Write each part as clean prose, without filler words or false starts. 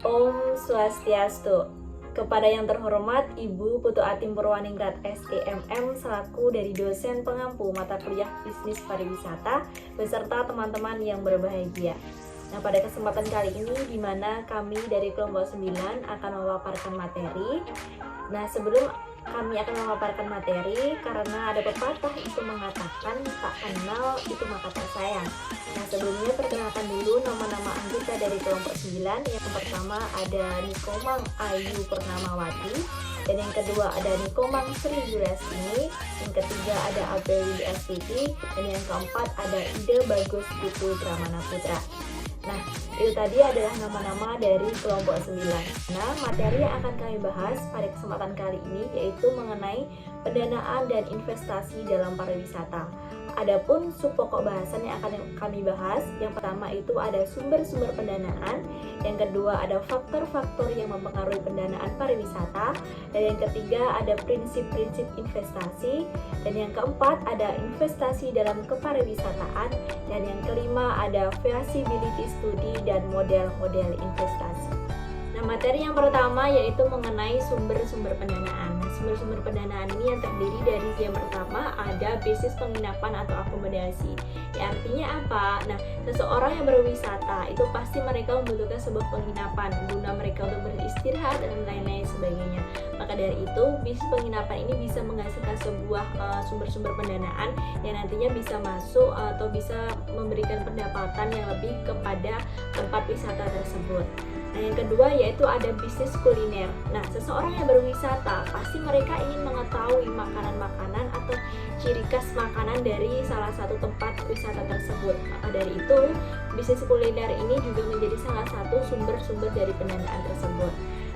Om Swastiastu. Kepada yang terhormat Ibu Putu Atim Purwaningrat SEMM selaku dari dosen pengampu mata kuliah Bisnis Pariwisata beserta teman-teman yang berbahagia. Nah, pada kesempatan kali ini di mana kami dari kelompok 9 akan memaparkan materi. Nah, sebelum kami akan memaparkan materi, karena ada pepatah itu mengatakan tak kenal itu maka tak sayang. Nah, sebelumnya perkenalkan dulu nama-nama anggota dari kelompok 9. Yang pertama ada Nikomang Ayu Purnamawati, dan yang kedua ada Nikomang Sri Yulastini, yang ketiga ada Abeli Astuti, dan yang keempat ada Ida Bagus Putu Pramana Putra. Nah, itu tadi adalah nama-nama dari kelompok 9. Nah, materi yang akan kami bahas pada kesempatan kali ini yaitu mengenai pendanaan dan investasi dalam pariwisata. Adapun subpokok bahasan yang akan kami bahas, yang pertama itu ada sumber-sumber pendanaan, yang kedua ada faktor-faktor yang mempengaruhi pendanaan pariwisata, dan yang ketiga ada prinsip-prinsip investasi, dan yang keempat ada investasi dalam kepariwisataan, dan yang kelima ada feasibility study dan model-model investasi. Nah, materi yang pertama yaitu mengenai sumber-sumber pendanaan. Nah, sumber-sumber pendanaan ini yang terdiri dari yang pertama ada bisnis penginapan atau akomodasi. Ya, artinya apa? Nah, seseorang yang berwisata itu pasti mereka membutuhkan sebuah penginapan guna mereka untuk beristirahat dan lain-lain sebagainya. Maka dari itu, bisnis penginapan ini bisa menghasilkan sebuah sumber-sumber pendanaan yang nantinya bisa masuk atau bisa memberikan pendapatan yang lebih kepada tempat wisata tersebut. Nah, yang kedua yaitu ada bisnis kuliner. Nah, seseorang yang berwisata pasti mereka ingin mengetahui makanan-makanan atau ciri khas makanan dari salah satu tempat wisata tersebut. Maka dari itu, bisnis kuliner ini juga menjadi salah satu sumber-sumber dari pendanaan tersebut.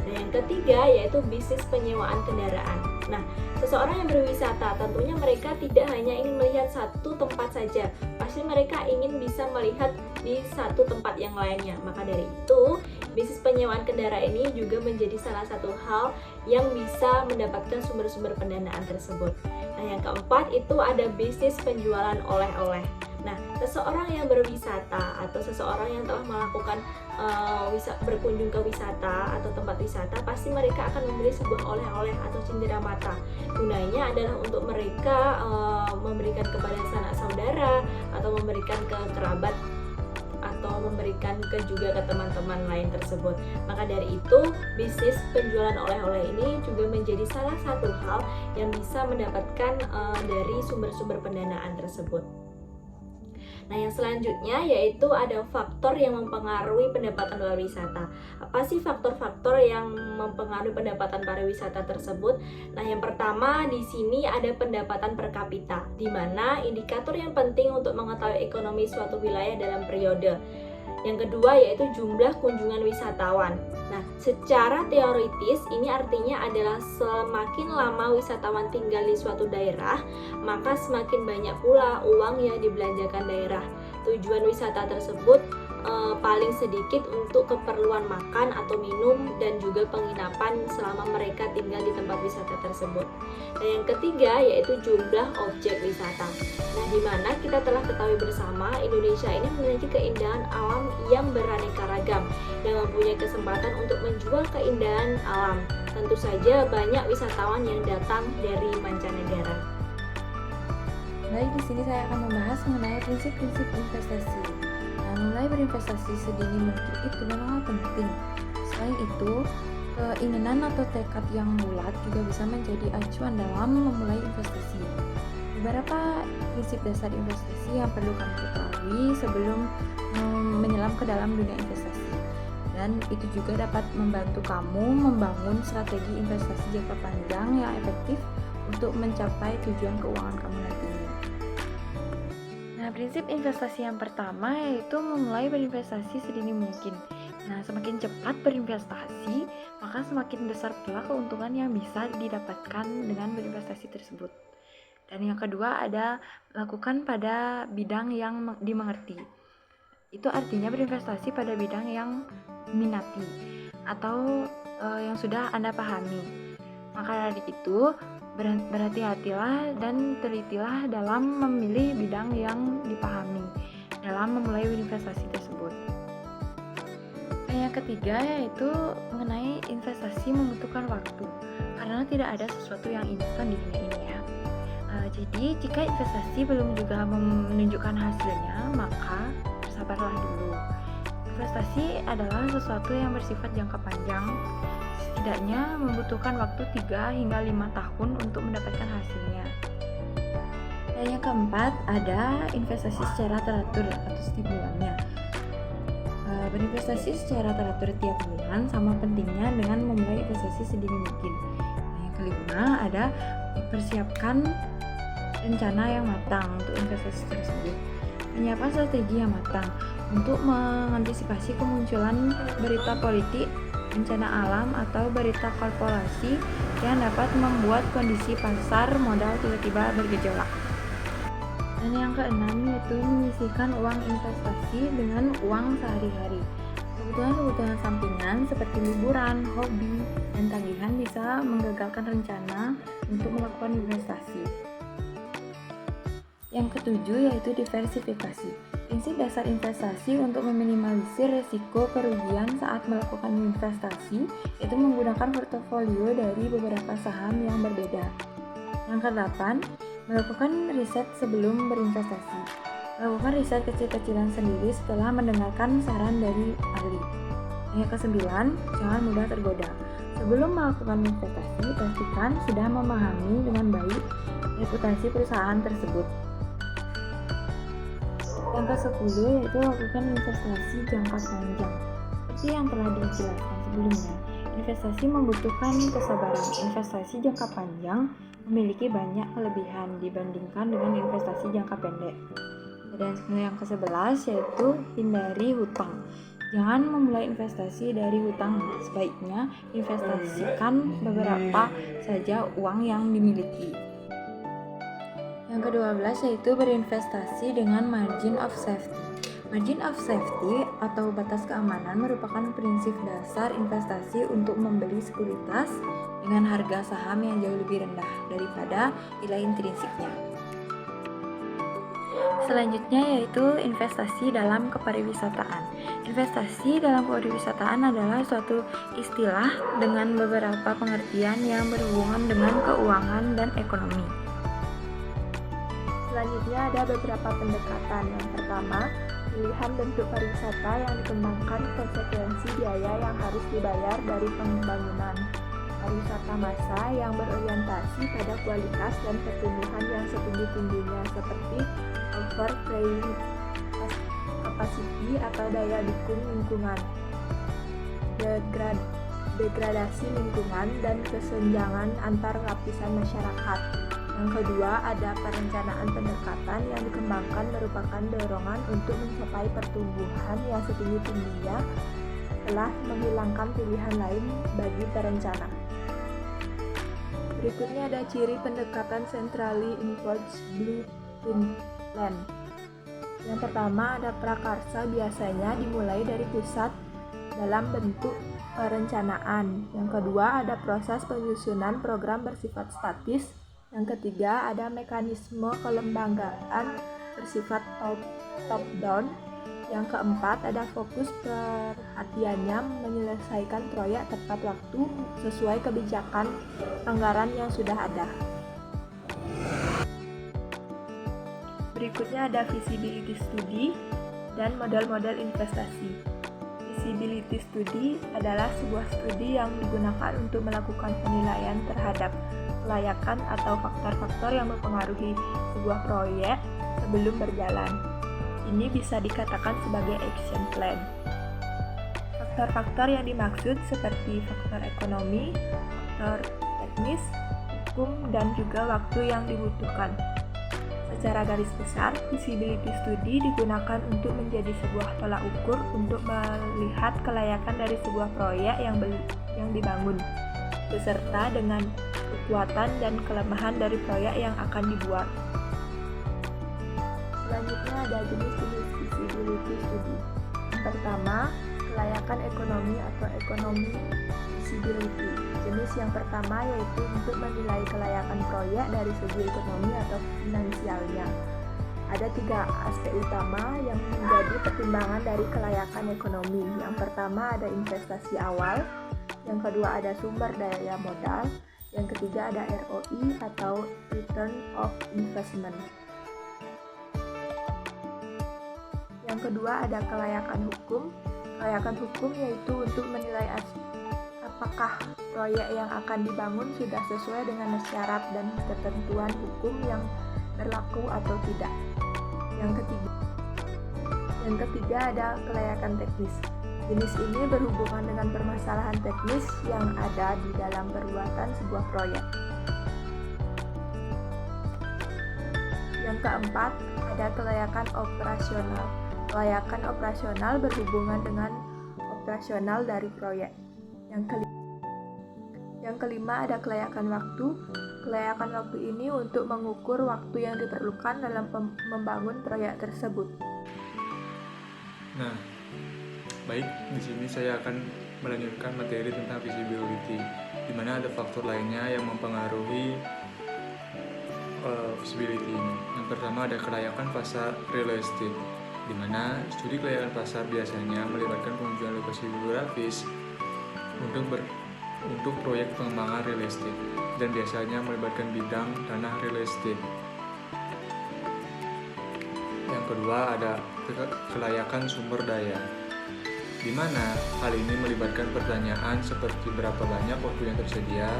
Nah, yang ketiga yaitu bisnis penyewaan kendaraan. Nah, seseorang yang berwisata tentunya mereka tidak hanya ingin melihat satu tempat saja, pasti mereka ingin bisa melihat di satu tempat yang lainnya. Maka dari itu, bisnis penyewaan kendaraan ini juga menjadi salah satu hal yang bisa mendapatkan sumber-sumber pendanaan tersebut. Nah, yang keempat itu ada bisnis penjualan oleh-oleh. Nah, seseorang yang berwisata atau seseorang yang telah melakukan berkunjung ke wisata atau tempat wisata, pasti mereka akan membeli sebuah oleh-oleh atau cindera mata. Gunanya adalah untuk mereka memberikan kepada sanak saudara atau memberikan ke kerabat atau memberikan juga ke teman-teman lain tersebut. Maka dari itu, bisnis penjualan oleh-oleh ini juga menjadi salah satu hal yang bisa mendapatkan dari sumber-sumber pendanaan tersebut. Nah, yang selanjutnya yaitu ada faktor yang mempengaruhi pendapatan pariwisata. Apa sih faktor-faktor yang mempengaruhi pendapatan pariwisata tersebut? Nah, yang pertama di sini ada pendapatan per kapita, di mana indikator yang penting untuk mengetahui ekonomi suatu wilayah dalam periode. Yang kedua yaitu jumlah kunjungan wisatawan. Nah, secara teoritis ini artinya adalah semakin lama wisatawan tinggal di suatu daerah, maka semakin banyak pula uang yang dibelanjakan daerah. Tujuan wisata tersebut paling sedikit untuk keperluan makan atau minum dan juga penginapan selama mereka tinggal di tempat wisata tersebut. Dan yang ketiga yaitu jumlah objek wisata. Nah, di mana kita telah ketahui bersama Indonesia ini memiliki keindahan alam yang beraneka ragam, yang mempunyai kesempatan untuk menjual keindahan alam. Tentu saja banyak wisatawan yang datang dari mancanegara. Baik, di sini saya akan membahas mengenai prinsip-prinsip investasi. Nah, mulai berinvestasi sedini mungkin itu memang penting. Selain itu, keinginan atau tekad yang bulat juga bisa menjadi acuan dalam memulai investasi. Beberapa prinsip dasar investasi yang perlu kamu ketahui sebelum menyelam ke dalam dunia investasi. Dan itu juga dapat membantu kamu membangun strategi investasi jangka panjang yang efektif untuk mencapai tujuan keuangan kamu nantinya. Nah, prinsip investasi yang pertama yaitu memulai berinvestasi sedini mungkin. Nah, semakin cepat berinvestasi, maka semakin besar pula keuntungan yang bisa didapatkan dengan berinvestasi tersebut. Dan yang kedua ada lakukan pada bidang yang dimengerti. Itu artinya berinvestasi pada bidang yang minati atau yang sudah Anda pahami. Maka dari itu, berhati-hatilah dan telitilah dalam memilih bidang yang dipahami dalam memulai investasi tersebut. Dan yang ketiga yaitu mengenai investasi membutuhkan waktu, karena tidak ada sesuatu yang instan di dunia ini ya. Jadi jika investasi belum juga menunjukkan hasilnya, maka bersabarlah dulu. Investasi adalah sesuatu yang bersifat jangka panjang, setidaknya membutuhkan waktu 3 hingga 5 tahun untuk mendapatkan hasilnya. Dan yang keempat, ada investasi secara teratur atau setiap bulannya. Berinvestasi secara teratur tiap bulan sama pentingnya dengan memulai investasi sedini mungkin. Nah, yang kelima, ada persiapkan rencana yang matang untuk investasi tersebut. Menyiapkan strategi yang matang untuk mengantisipasi kemunculan berita politik, bencana alam, atau berita korporasi yang dapat membuat kondisi pasar modal tiba-tiba bergejolak. Dan yang keenam yaitu menyisihkan uang investasi dengan uang sehari-hari. Kebutuhan-kebutuhan sampingan seperti liburan, hobi, dan tagihan bisa menggagalkan rencana untuk melakukan investasi. Yang ketujuh yaitu diversifikasi. Prinsip dasar investasi untuk meminimalisir risiko kerugian saat melakukan investasi yaitu menggunakan portofolio dari beberapa saham yang berbeda. Yang kedelapan, melakukan riset sebelum berinvestasi. Lakukan riset kecil-kecilan sendiri setelah mendengarkan saran dari ahli. Yang kesembilan, jangan mudah tergoda. Sebelum melakukan investasi, pastikan sudah memahami dengan baik reputasi perusahaan tersebut. Yang ke-10 yaitu lakukan investasi jangka panjang. Seperti yang telah dijelaskan sebelumnya, investasi membutuhkan kesabaran. Investasi jangka panjang memiliki banyak kelebihan dibandingkan dengan investasi jangka pendek. Dan yang ke-11 yaitu hindari hutang. Jangan memulai investasi dari hutang, sebaiknya investasikan beberapa saja uang yang dimiliki. Yang ke-12 yaitu berinvestasi dengan margin of safety. Margin of safety atau batas keamanan merupakan prinsip dasar investasi untuk membeli sekuritas dengan harga saham yang jauh lebih rendah daripada nilai intrinsiknya. Selanjutnya yaitu investasi dalam kepariwisataan. Investasi dalam kepariwisataan adalah suatu istilah dengan beberapa pengertian yang berhubungan dengan keuangan dan ekonomi. Selanjutnya ada beberapa pendekatan. Yang pertama, pilihan bentuk pariwisata yang dikembangkan konsekuensi biaya yang harus dibayar dari pembangunan. Pariwisata massa yang berorientasi pada kualitas dan pertumbuhan yang setinggi-tingginya seperti overcrowding capacity atau daya dukung lingkungan, degradasi lingkungan, dan kesenjangan antar lapisan masyarakat. Yang kedua, ada perencanaan pendekatan yang dikembangkan merupakan dorongan untuk mencapai pertumbuhan yang setinggi-tingginya telah menghilangkan pilihan lain bagi perencana. Berikutnya ada ciri pendekatan centrally enforced blueprint plan. Yang pertama ada prakarsa, biasanya dimulai dari pusat dalam bentuk perencanaan. Yang kedua ada proses penyusunan program bersifat statis. Yang ketiga ada mekanisme kelembagaan bersifat top-down. Yang keempat ada fokus perhatiannya menyelesaikan proyek tepat waktu sesuai kebijakan anggaran yang sudah ada. Berikutnya ada feasibility study dan model-model investasi. Feasibility study adalah sebuah studi yang digunakan untuk melakukan penilaian terhadap kelayakan atau faktor-faktor yang mempengaruhi sebuah proyek sebelum berjalan. Ini bisa dikatakan sebagai action plan. Faktor-faktor yang dimaksud seperti faktor ekonomi, faktor teknis, hukum, dan juga waktu yang dibutuhkan. Secara garis besar, feasibility study digunakan untuk menjadi sebuah tolak ukur untuk melihat kelayakan dari sebuah proyek yang dibangun, beserta dengan kekuatan dan kelemahan dari proyek yang akan dibuat. Selanjutnya ada jenis-jenis feasibility study. Yang pertama, kelayakan ekonomi atau ekonomi feasibility. Jenis yang pertama yaitu untuk menilai kelayakan proyek dari segi ekonomi atau finansialnya. Ada 3 aspek utama yang menjadi pertimbangan dari kelayakan ekonomi. Yang pertama ada investasi awal, yang kedua ada sumber daya modal, yang ketiga ada ROI atau Return of Investment. Yang kedua ada kelayakan hukum. Kelayakan hukum yaitu untuk menilai apakah proyek yang akan dibangun sudah sesuai dengan syarat dan ketentuan hukum yang berlaku atau tidak. Yang ketiga ada kelayakan teknis. Jenis ini berhubungan dengan permasalahan teknis yang ada di dalam perbuatan sebuah proyek. Yang keempat ada kelayakan operasional. Kelayakan operasional berhubungan dengan operasional dari proyek. Yang kelima ada kelayakan waktu. Kelayakan waktu ini untuk mengukur waktu yang diperlukan dalam membangun proyek tersebut. Nah, baik, di sini saya akan melanjutkan materi tentang visibility, di mana ada faktor lainnya yang mempengaruhi visibility ini. Yang pertama ada kelayakan pasar real estate, di mana studi kelayakan pasar biasanya melibatkan pengujian lokasi geografis untuk proyek pengembangan real estate dan biasanya melibatkan bidang tanah real estate. Yang kedua ada kelayakan sumber daya, di mana hal ini melibatkan pertanyaan seperti berapa banyak waktu yang tersedia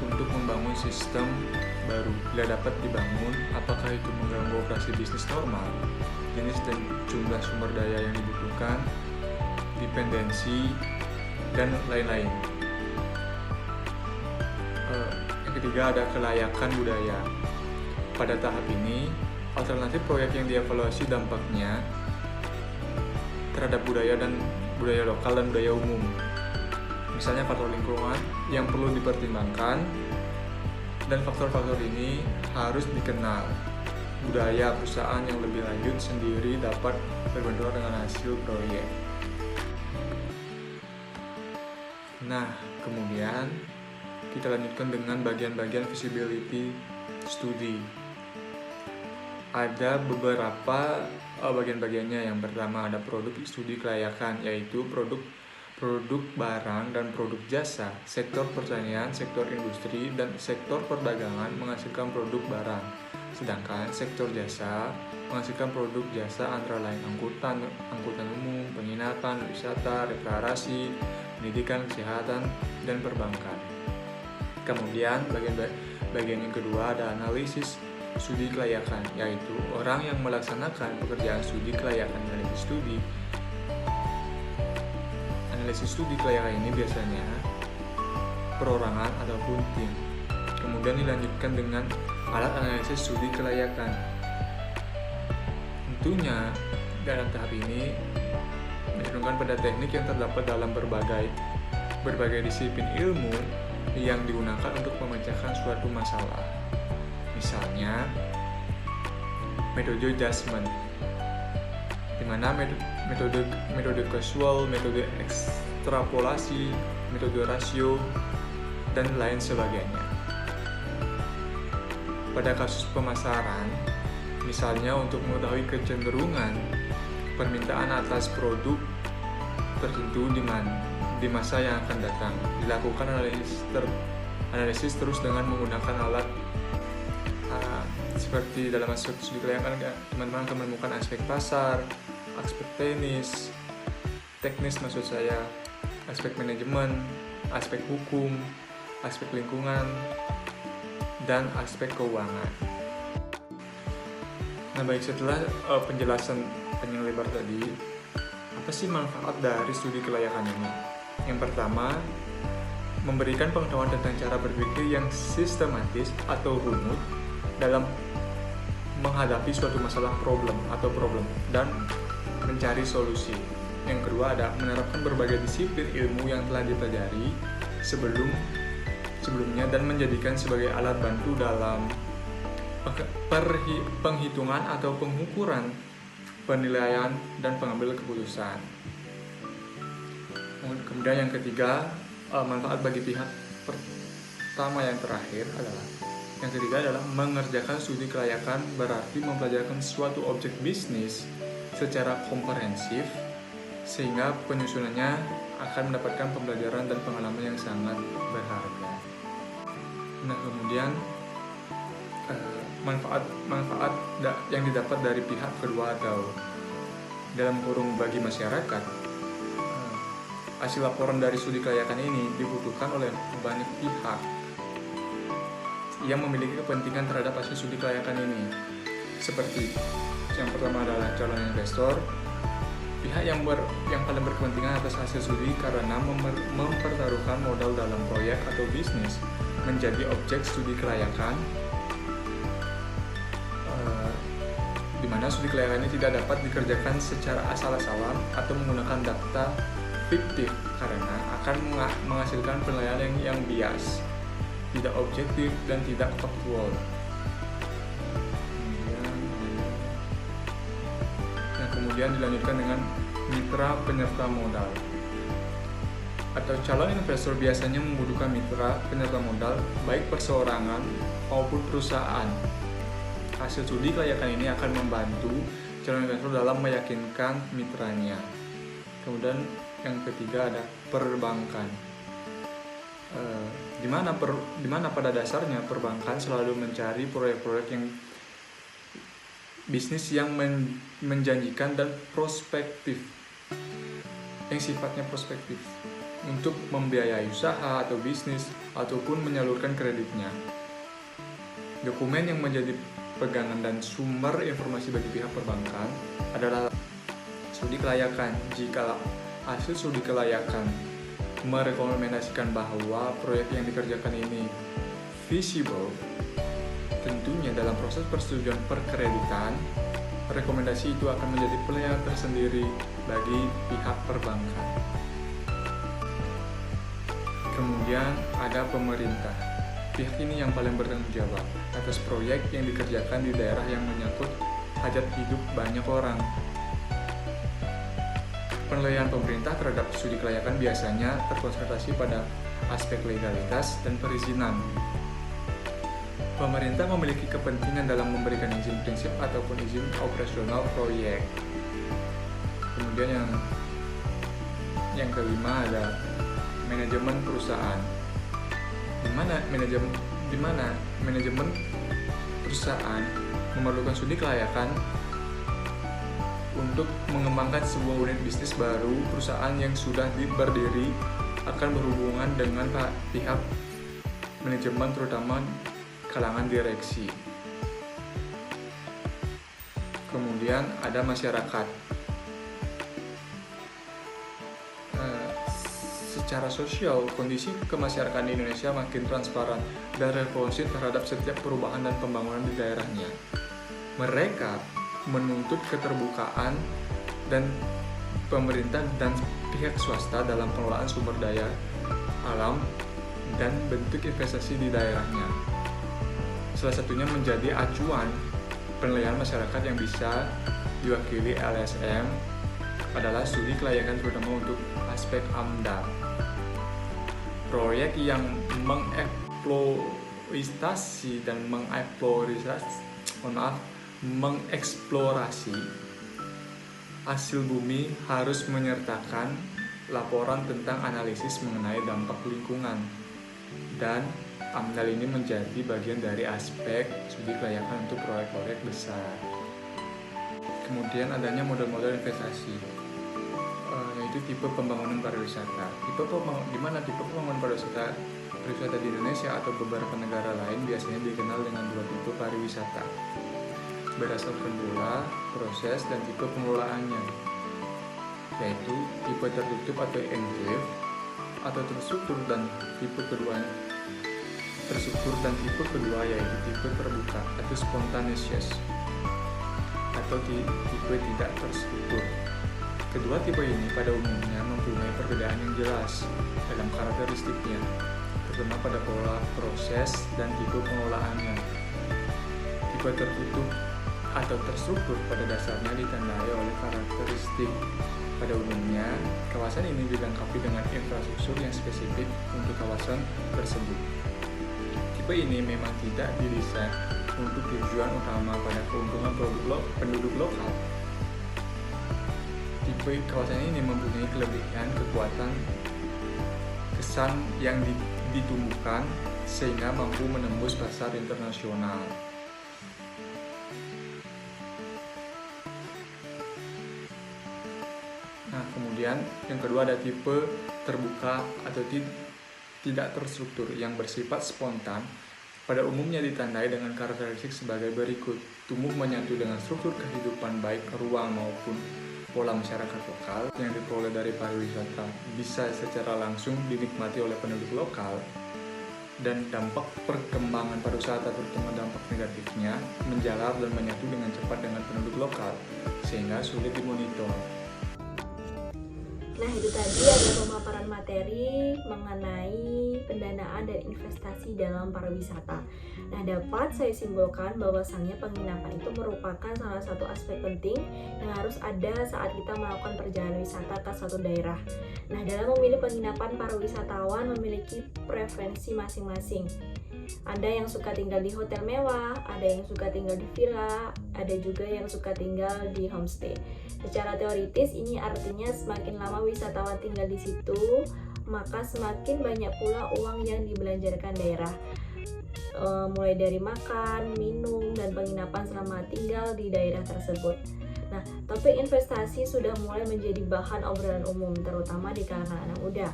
untuk membangun sistem baru. Bila dapat dibangun, apakah itu mengganggu operasi bisnis normal, jenis dan jumlah sumber daya yang dibutuhkan, dependensi, dan lain-lain. Yang ketiga ada kelayakan budaya. Pada tahap ini, alternatif proyek yang dievaluasi dampaknya terhadap budaya lokal dan budaya umum. Misalnya faktor lingkungan yang perlu dipertimbangkan, dan faktor-faktor ini harus dikenal. Budaya perusahaan yang lebih lanjut sendiri dapat berbenturan dengan hasil proyek. Nah, kemudian kita lanjutkan dengan bagian-bagian visibility study. Ada beberapa bagian-bagiannya. Yang pertama ada produk studi kelayakan, yaitu produk barang dan produk jasa. Sektor pertanian, sektor industri, dan sektor perdagangan menghasilkan produk barang. Sedangkan sektor jasa menghasilkan produk jasa antara lain angkutan umum, penginapan, wisata, rekreasi, pendidikan, kesehatan, dan perbankan. Kemudian bagian yang kedua ada analisis studi kelayakan, yaitu orang yang melaksanakan pekerjaan studi kelayakan. Analisis studi kelayakan ini biasanya perorangan ataupun tim. Kemudian dilanjutkan dengan alat analisis studi kelayakan. Tentunya dalam tahap ini mencerminkan pada teknik yang terdapat dalam berbagai disiplin ilmu yang digunakan untuk memecahkan suatu masalah. Misalnya metode adjustment, di mana metode casual, metode ekstrapolasi, metode rasio, dan lain sebagainya. Pada kasus pemasaran, misalnya untuk mengetahui kecenderungan permintaan atas produk tertentu di masa yang akan datang, dilakukan analisis terus dengan menggunakan alat seperti dalam aspek studi kelayakan, teman-teman akan menemukan aspek pasar, aspek teknis maksud saya, aspek manajemen, aspek hukum, aspek lingkungan, dan aspek keuangan. Nah baik, setelah penjelasan panjang lebar tadi, apa sih manfaat dari studi kelayakan ini? Yang pertama, memberikan pengetahuan tentang cara berpikir yang sistematis atau runut dalam menghadapi suatu masalah problem dan mencari solusi. Yang kedua ada menerapkan berbagai disiplin ilmu yang telah dipelajari sebelumnya dan menjadikan sebagai alat bantu dalam penghitungan atau pengukuran, penilaian, dan pengambil keputusan. Kemudian yang ketiga, manfaat bagi pihak pertama yang terakhir adalah Yang ketiga adalah mengerjakan studi kelayakan, berarti mempelajari suatu objek bisnis secara komprehensif sehingga penyusunannya akan mendapatkan pembelajaran dan pengalaman yang sangat berharga. Nah, kemudian manfaat yang didapat dari pihak kedua atau dalam kurung bagi masyarakat. Hasil laporan dari studi kelayakan ini dibutuhkan oleh banyak pihak yang memiliki kepentingan terhadap hasil studi kelayakan ini. Seperti yang pertama adalah calon investor, pihak yang paling berkepentingan atas hasil studi karena mempertaruhkan modal dalam proyek atau bisnis menjadi objek studi kelayakan, di mana studi kelayakan ini tidak dapat dikerjakan secara asal-asalan atau menggunakan data fiktif karena akan menghasilkan penilaian yang bias, tidak objektif dan tidak faktual. Kemudian dilanjutkan dengan mitra penyerta modal. Atau calon investor biasanya membutuhkan mitra penyerta modal baik perseorangan maupun perusahaan. Hasil studi kelayakan ini akan membantu calon investor dalam meyakinkan mitranya. Kemudian yang ketiga ada perbankan. Di mana pada dasarnya perbankan selalu mencari proyek-proyek yang bisnis yang menjanjikan dan prospektif, yang sifatnya prospektif untuk membiayai usaha atau bisnis ataupun menyalurkan kreditnya. Dokumen yang menjadi pegangan dan sumber informasi bagi pihak perbankan adalah studi kelayakan. Jika hasil studi kelayakan merekomendasikan bahwa proyek yang dikerjakan ini feasible, tentunya dalam proses persetujuan perkreditan, rekomendasi itu akan menjadi penilaian tersendiri bagi pihak perbankan. Kemudian ada pemerintah. Pihak ini yang paling bertanggung jawab atas proyek yang dikerjakan di daerah yang menyangkut hajat hidup banyak orang. Penilaian pemerintah terhadap studi kelayakan biasanya terkonsentrasi pada aspek legalitas dan perizinan. Pemerintah memiliki kepentingan dalam memberikan izin prinsip ataupun izin operasional proyek. Kemudian yang kelima ada manajemen perusahaan. Di mana manajemen perusahaan memerlukan studi kelayakan untuk mengembangkan sebuah unit bisnis baru. Perusahaan yang sudah berdiri akan berhubungan dengan pihak manajemen, terutama kalangan direksi. Kemudian ada masyarakat. Secara sosial, kondisi kemasyarakatan di Indonesia makin transparan dan responsif terhadap setiap perubahan dan pembangunan di daerahnya. Mereka menuntut keterbukaan dan pemerintah dan pihak swasta dalam pengelolaan sumber daya alam dan bentuk investasi di daerahnya. Salah satunya menjadi acuan penilaian masyarakat yang bisa diwakili LSM adalah studi kelayakan, terutama untuk aspek AMDAL. Proyek yang mengeksploitasi dan mengeksplorasi hasil bumi harus menyertakan laporan tentang analisis mengenai dampak lingkungan, dan AMDAL ini menjadi bagian dari aspek studi kelayakan untuk proyek-proyek besar. Kemudian adanya model-model investasi, yaitu tipe pembangunan pariwisata. Di mana tipe pembangunan pariwisata di Indonesia atau beberapa negara lain biasanya dikenal dengan dua tipe pariwisata, berdasarkan pula proses dan tipe pengelolaannya, yaitu tipe tertutup atau enclave atau terstruktur, dan tipe kedua yaitu tipe terbuka atau spontaneous atau tipe tidak terstruktur. Kedua tipe ini pada umumnya mempunyai perbedaan yang jelas dalam karakteristiknya, terutama pada pola proses dan tipe pengelolaannya. Tipe tertutup atau terstruktur pada dasarnya ditandai oleh karakteristik. Pada umumnya, kawasan ini dilengkapi dengan infrastruktur yang spesifik untuk kawasan tersebut. Tipe Tipe ini memang tidak didesain untuk tujuan utama pada keuntungan penduduk lokal. Tipe kawasan ini mempunyai kelebihan kekuatan kesan yang ditumbuhkan sehingga mampu menembus pasar internasional. Nah, kemudian yang kedua ada tipe terbuka atau tidak terstruktur yang bersifat spontan. Pada umumnya ditandai dengan karakteristik sebagai berikut: tumbuh menyatu dengan struktur kehidupan baik ruang maupun pola masyarakat lokal yang diperoleh dari pariwisata bisa secara langsung dinikmati oleh penduduk lokal, dan dampak perkembangan pariwisata terutama dampak negatifnya menjalar dan menyatu dengan cepat dengan penduduk lokal sehingga sulit dimonitor. Nah, itu tadi ada pemaparan materi mengenai pendanaan dan investasi dalam pariwisata. Nah, dapat saya simpulkan bahwasannya penginapan itu merupakan salah satu aspek penting yang harus ada saat kita melakukan perjalanan wisata ke suatu daerah. Nah, dalam memilih penginapan, para wisatawan memiliki preferensi masing-masing. Ada yang suka tinggal di hotel mewah, ada yang suka tinggal di villa, ada juga yang suka tinggal di homestay. Secara teoritis ini artinya semakin lama wisatawan tinggal di situ, maka semakin banyak pula uang yang dibelanjakan daerah. Mulai dari makan, minum, dan penginapan selama tinggal di daerah tersebut. Nah, topik investasi sudah mulai menjadi bahan obrolan umum, terutama di kalangan anak muda.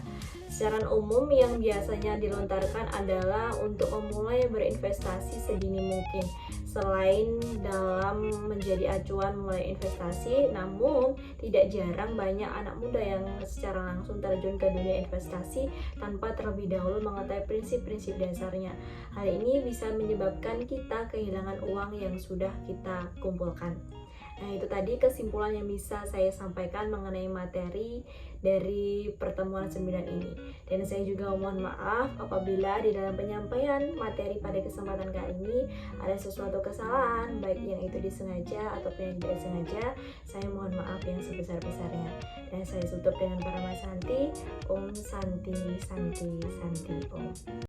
Saran umum yang biasanya dilontarkan adalah untuk memulai berinvestasi sedini mungkin. Selain dalam menjadi acuan mulai investasi, namun tidak jarang banyak anak muda yang secara langsung terjun ke dunia investasi tanpa terlebih dahulu mengetahui prinsip-prinsip dasarnya. Hal ini bisa menyebabkan kita kehilangan uang yang sudah kita kumpulkan. Nah, itu tadi kesimpulan yang bisa saya sampaikan mengenai materi dari pertemuan 9 ini. Dan saya juga mohon maaf apabila di dalam penyampaian materi pada kesempatan kali ini ada sesuatu kesalahan, baik yang itu disengaja ataupun yang tidak sengaja. Saya mohon maaf yang sebesar-besarnya. Dan saya tutup dengan para Santi, Om Santi, Santi, Santi, Om.